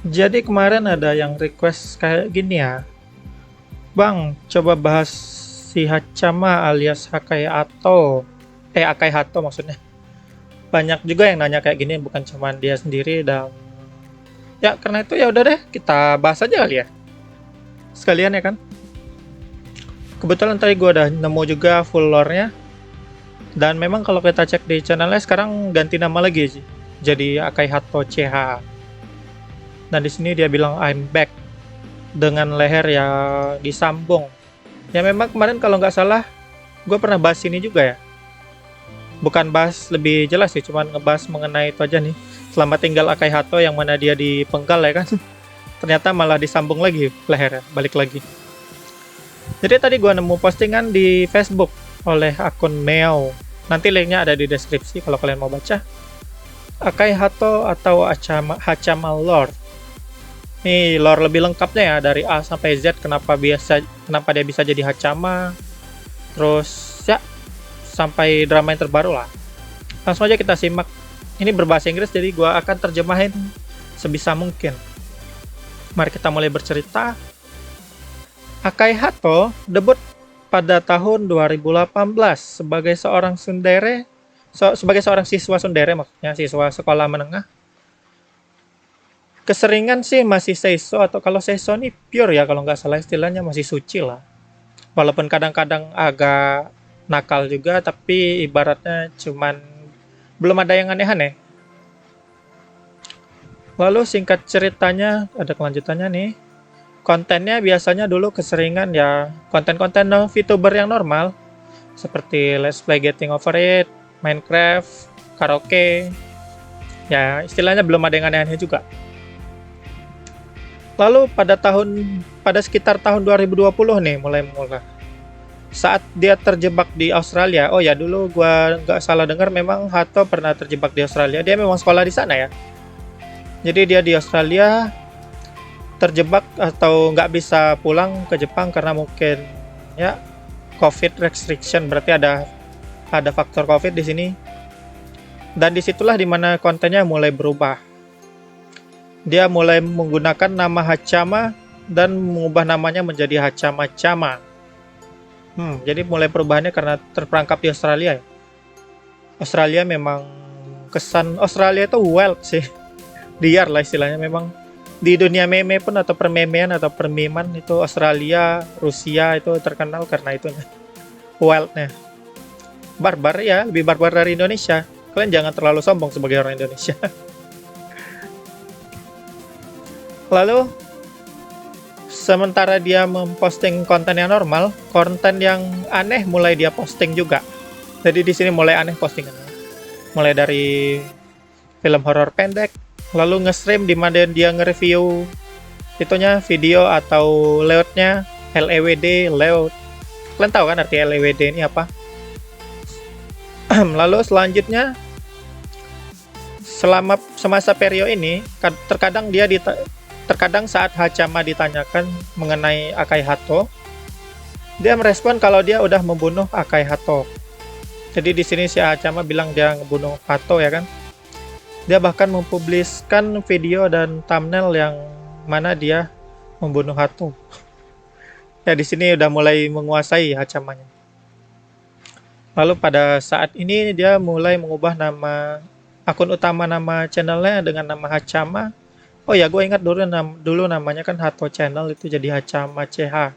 Jadi kemarin ada yang request kayak gini ya, Bang, coba bahas si Hachama alias Hakai Hato, Akai Hato maksudnya. Banyak juga yang nanya kayak gini, bukan cuma dia sendiri dan ya karena itu ya udah deh kita bahas aja kali ya, sekalian ya kan. Kebetulan tadi gue udah nemu juga full lore-nya dan memang kalau kita cek di channelnya sekarang ganti nama lagi sih, jadi Akai Hato CH. Dan di sini dia bilang I'm back dengan leher yang disambung. Ya memang kemarin kalau nggak salah gue pernah bahas ini juga ya. Bukan bahas lebih jelas sih, cuman ngebahas mengenai itu aja nih. Selamat tinggal Akai Hato yang mana dia dipenggal ya kan. Ternyata malah disambung lagi lehernya, balik lagi. Jadi tadi gue nemu postingan di Facebook oleh akun Meo. Nanti linknya ada di deskripsi kalau kalian mau baca. Akai Hato atau Hachama Lore. Nih lore lebih lengkapnya ya dari A sampai Z kenapa dia bisa jadi Hachama. Terus ya sampai drama yang terbaru lah. Langsung aja kita simak. Ini berbahasa Inggris jadi gue akan terjemahin sebisa mungkin. Mari kita mulai bercerita. Akai Hato debut pada tahun 2018 sebagai seorang sebagai seorang siswa tsundere, maksudnya siswa sekolah menengah. Keseringan sih masih seiso, atau kalau seiso ini pure ya kalau nggak salah istilahnya, masih suci lah. Walaupun kadang-kadang agak nakal juga, tapi ibaratnya cuman belum ada yang aneh-aneh. Lalu singkat ceritanya ada kelanjutannya nih. Kontennya biasanya dulu keseringan ya konten-konten VTuber yang normal seperti Let's Play Getting Over It, Minecraft, karaoke. Ya istilahnya belum ada yang aneh-aneh juga. Lalu pada sekitar tahun 2020 nih mulai saat dia terjebak di Australia. Oh ya, dulu gua nggak salah dengar memang Hato pernah terjebak di Australia. Dia memang sekolah di sana ya. Jadi dia di Australia terjebak atau nggak bisa pulang ke Jepang karena mungkin ya COVID restriction, berarti ada faktor COVID di sini. Dan disitulah dimana kontennya mulai berubah. Dia mulai menggunakan nama Hachama dan mengubah namanya menjadi Hachama-chama. Jadi mulai perubahannya karena terperangkap di Australia ya. Australia memang kesan Australia itu wild sih. Liar lah istilahnya, memang di dunia meme pun atau permemean atau permiman itu Australia, Rusia itu terkenal karena itunya. Wildnya. Barbar ya, lebih barbar dari Indonesia. Kalian jangan terlalu sombong sebagai orang Indonesia. Lalu sementara dia memposting konten yang normal, konten yang aneh mulai dia posting juga. Jadi di sini mulai aneh postingannya. Mulai dari film horor pendek, lalu nge-stream di mana dia nge-review itunya video atau layoutnya LEWD layout. Kalian tahu kan arti LEWD ini apa? Lalu selanjutnya semasa periode ini terkadang saat Hachama ditanyakan mengenai Akai Hato, dia merespon kalau dia udah membunuh Akai Hato. Jadi di sini si Hachama bilang dia ngebunuh Hato ya kan. Dia bahkan mempubliskan video dan thumbnail yang mana dia membunuh Hato. Ya di sini udah mulai menguasai Hachamanya. Lalu pada saat ini dia mulai mengubah akun utama nama channelnya dengan nama Hachama. Oh ya, gue ingat dulu namanya kan Hato Channel, itu jadi Hachama CH.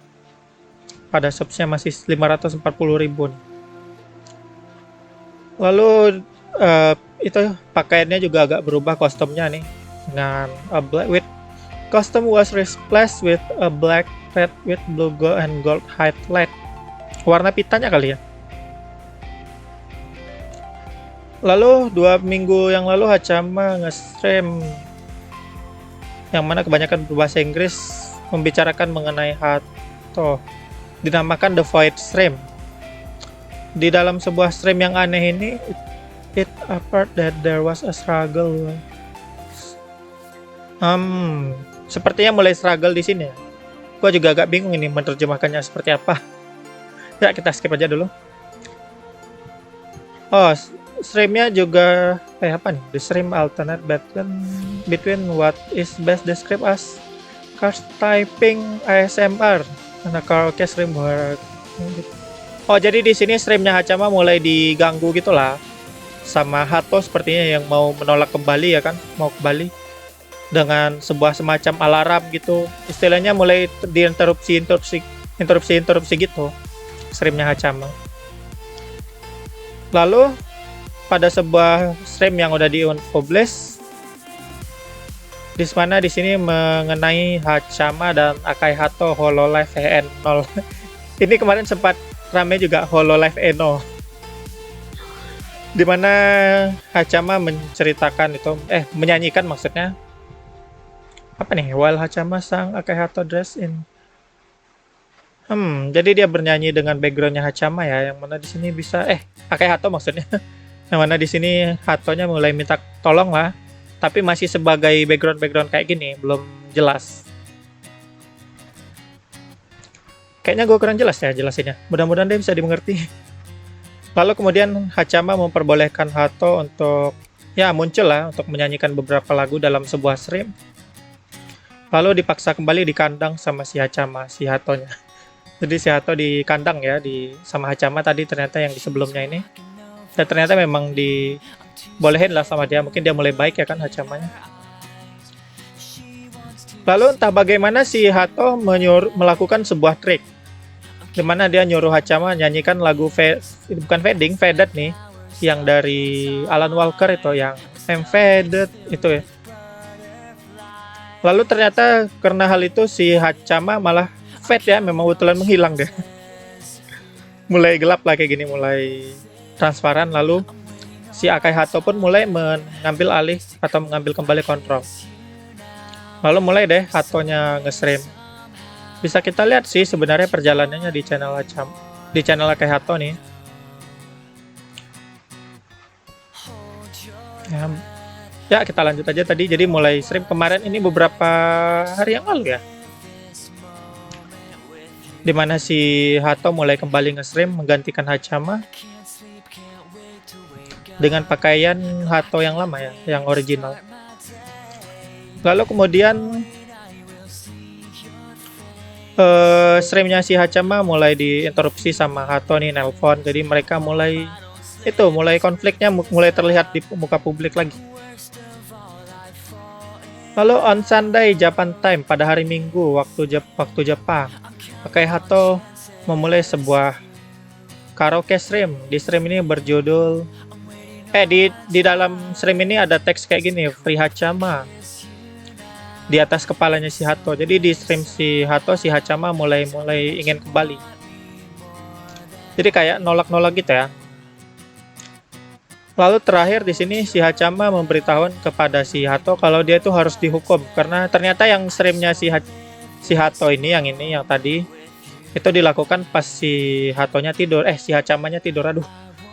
Pada subsnya masih 540.000. Lalu itu pakaiannya juga agak berubah, kostumnya nih dengan costume was replaced with a black red with blue gold and gold highlight. Warna pitanya kali ya. Lalu 2 minggu yang lalu Hachama nge-stream yang mana kebanyakan berbahasa Inggris membicarakan mengenai Hato, dinamakan The Void Stream. Di dalam sebuah stream yang aneh ini, it appeared that there was a struggle. Sepertinya mulai struggle di sini ya. Gua juga agak bingung ini menerjemahkannya seperti apa. Ya kita skip aja dulu. Oh, streamnya juga apa nih? The stream alternate background. between what is best described as cars typing ASMR and a karaoke stream where oh, jadi di sini streamnya Hachama mulai diganggu gitulah sama Hato sepertinya yang mau menolak kembali ya kan, mau kembali dengan sebuah semacam alarm gitu. Istilahnya mulai diinterupsi gitu streamnya Hachama. Lalu pada sebuah stream yang udah di-publish di mana di sini mengenai Hachama dan Akai Hato Hololive EN0. Ini kemarin sempat rame juga Hololive Eno, dimana Hachama menceritakan itu, menyanyikan maksudnya apa nih, while Hachama sang Akai Hato dress in. Jadi dia bernyanyi dengan backgroundnya Hachama ya, yang mana di sini bisa Akai Hato maksudnya, yang mana di sini Hatonya mulai minta tolong lah, tapi masih sebagai background kayak gini, belum jelas. Kayaknya gue kurang jelas ya jelasinnya. Mudah-mudahan dia bisa dimengerti. Lalu kemudian Hachama memperbolehkan Hato untuk muncul lah untuk menyanyikan beberapa lagu dalam sebuah stream. Lalu dipaksa kembali di kandang sama si Hachama, si Hatonya. Jadi si Hato di kandang ya, sama Hachama tadi ternyata yang di sebelumnya ini. Dan ternyata memang dibolehin lah sama dia. Mungkin dia mulai baik ya kan Hachamanya. Lalu entah bagaimana si Hato melakukan sebuah trik, dimana dia nyuruh Hachama nyanyikan lagu bukan Faded nih, yang dari Alan Walker itu, yang I'm Faded itu ya. Lalu ternyata karena hal itu si Hachama malah fade ya, memang betulan menghilang deh. Mulai gelap lah kayak gini, mulai transparan. Lalu si Akai Hato pun mulai mengambil alih atau mengambil kembali kontrol. Lalu mulai deh Hatonya nge-stream. Bisa kita lihat sih sebenarnya perjalanannya di channel Akai Hato nih. Ya kita lanjut aja tadi. Jadi mulai stream kemarin ini beberapa hari yang lalu ya, dimana si Hato mulai kembali nge-stream menggantikan Hachama dengan pakaian Hato yang lama ya, yang original. Lalu kemudian streamnya si Hachama mulai diinterupsi sama Hato nih, nelpon. Jadi mereka mulai konfliknya mulai terlihat di muka publik lagi. Lalu on Sunday Japan Time pada hari Minggu waktu Jepang, Akai Hato memulai sebuah karaoke stream. Di stream ini berjudul di dalam stream ini ada teks kayak gini, Free Hachama, di atas kepalanya si Hato. Jadi di stream si Hato, si Hachama mulai ingin kembali. Jadi kayak nolak-nolak gitu ya. Lalu terakhir di sini si Hachama memberitahukan kepada si Hato kalau dia itu harus dihukum karena ternyata yang streamnya si Hato ini yang tadi itu dilakukan pas si Hatonya tidur, si Hachamanya tidur. Aduh,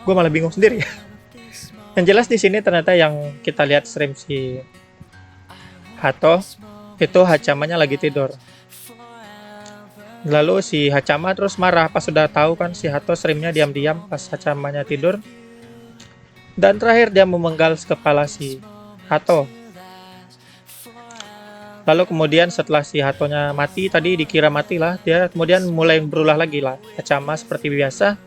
gue malah bingung sendiri. Yang jelas di sini ternyata yang kita lihat stream si Hato itu Hachamanya lagi tidur. Lalu si Hachama terus marah pas sudah tahu kan si Hato streamnya diam-diam pas Hachamanya tidur. Dan terakhir dia memenggal kepala si Hato. Lalu kemudian setelah si Hatonya mati, tadi dikira mati lah, dia kemudian mulai berulah lagi lah Hachama seperti biasa.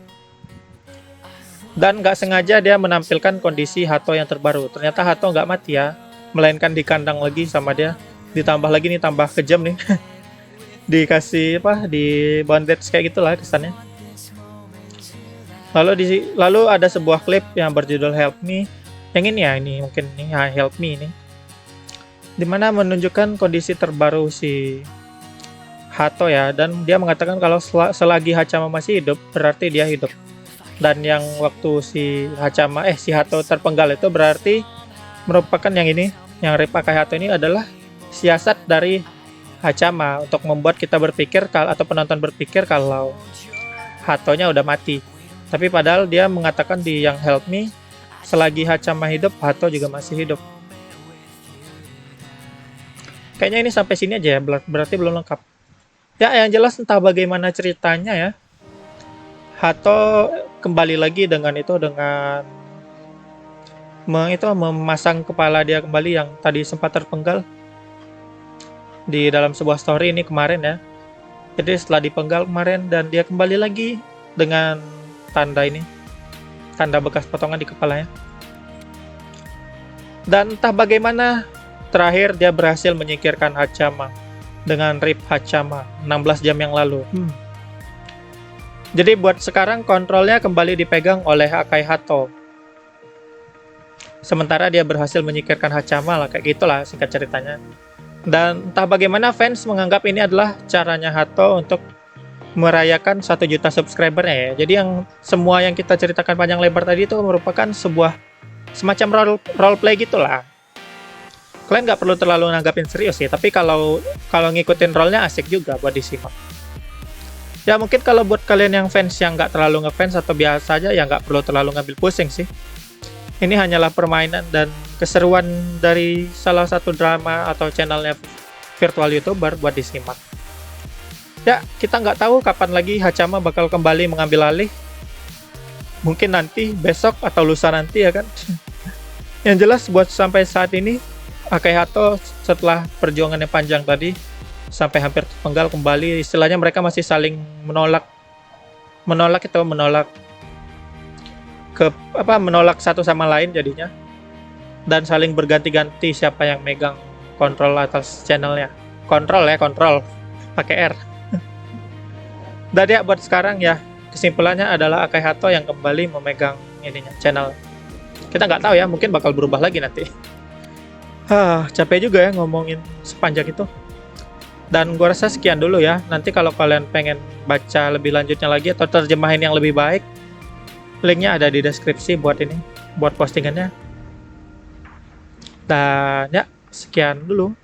Dan nggak sengaja dia menampilkan kondisi Hato yang terbaru. Ternyata Hato nggak mati ya, melainkan di kandang lagi sama dia. Ditambah lagi nih, tambah kejam nih. Dikasih di bondage kayak gitulah kesannya. Lalu ada sebuah klip yang berjudul Help Me. Yang ini ya, ini mungkin nih Help Me ini, dimana menunjukkan kondisi terbaru si Hato ya, dan dia mengatakan kalau selagi Hachama masih hidup berarti dia hidup. Dan yang waktu si Hato terpenggal itu berarti merupakan yang ini, yang Akai Hato ini adalah siasat dari Hachama untuk membuat kita berpikir atau penonton berpikir kalau Hatonya udah mati. Tapi padahal dia mengatakan di yang Help Me, selagi Hachama hidup, Hato juga masih hidup. Kayaknya ini sampai sini aja ya, berarti belum lengkap. Ya, yang jelas entah bagaimana ceritanya ya, Hato kembali lagi dengan memasang kepala dia kembali yang tadi sempat terpenggal di dalam sebuah story ini kemarin ya. Jadi setelah dipenggal kemarin dan dia kembali lagi dengan tanda ini, tanda bekas potongan di kepalanya. Dan entah bagaimana terakhir dia berhasil menyingkirkan Hachama dengan rip Hachama 16 jam yang lalu. Jadi buat sekarang kontrolnya kembali dipegang oleh Akai Hato. Sementara dia berhasil menyingkirkan Hachama lah, kayak gitulah singkat ceritanya. Dan entah bagaimana fans menganggap ini adalah caranya Hato untuk merayakan 1 juta subscribernya ya. Jadi semua yang kita ceritakan panjang lebar tadi itu merupakan sebuah semacam role play gitulah. Kalian nggak perlu terlalu nanggapin serius sih, tapi kalau ngikutin role-nya asik juga buat disimak. Ya mungkin kalau buat kalian yang fans yang nggak terlalu ngefans atau biasa aja ya nggak perlu terlalu ngambil pusing sih. Ini hanyalah permainan dan keseruan dari salah satu drama atau channelnya virtual YouTuber buat disimak. Ya, kita nggak tahu kapan lagi Hachama bakal kembali mengambil alih. Mungkin nanti, besok, atau lusa nanti ya kan. Yang jelas buat sampai saat ini, Akai Hato setelah perjuangan yang panjang tadi, sampai hampir terpenggal kembali, istilahnya mereka masih saling menolak satu sama lain jadinya, dan saling berganti-ganti siapa yang megang kontrol atas channelnya. Kontrol pakai R. Dan ya buat sekarang ya kesimpulannya adalah Akai Hato yang kembali memegang channel. Kita nggak tahu ya, mungkin bakal berubah lagi nanti. Capek juga ya ngomongin sepanjang itu. Dan gua rasa sekian dulu ya. Nanti kalau kalian pengen baca lebih lanjutnya lagi atau terjemahin yang lebih baik, linknya ada di deskripsi buat postingannya. Dan ya, sekian dulu.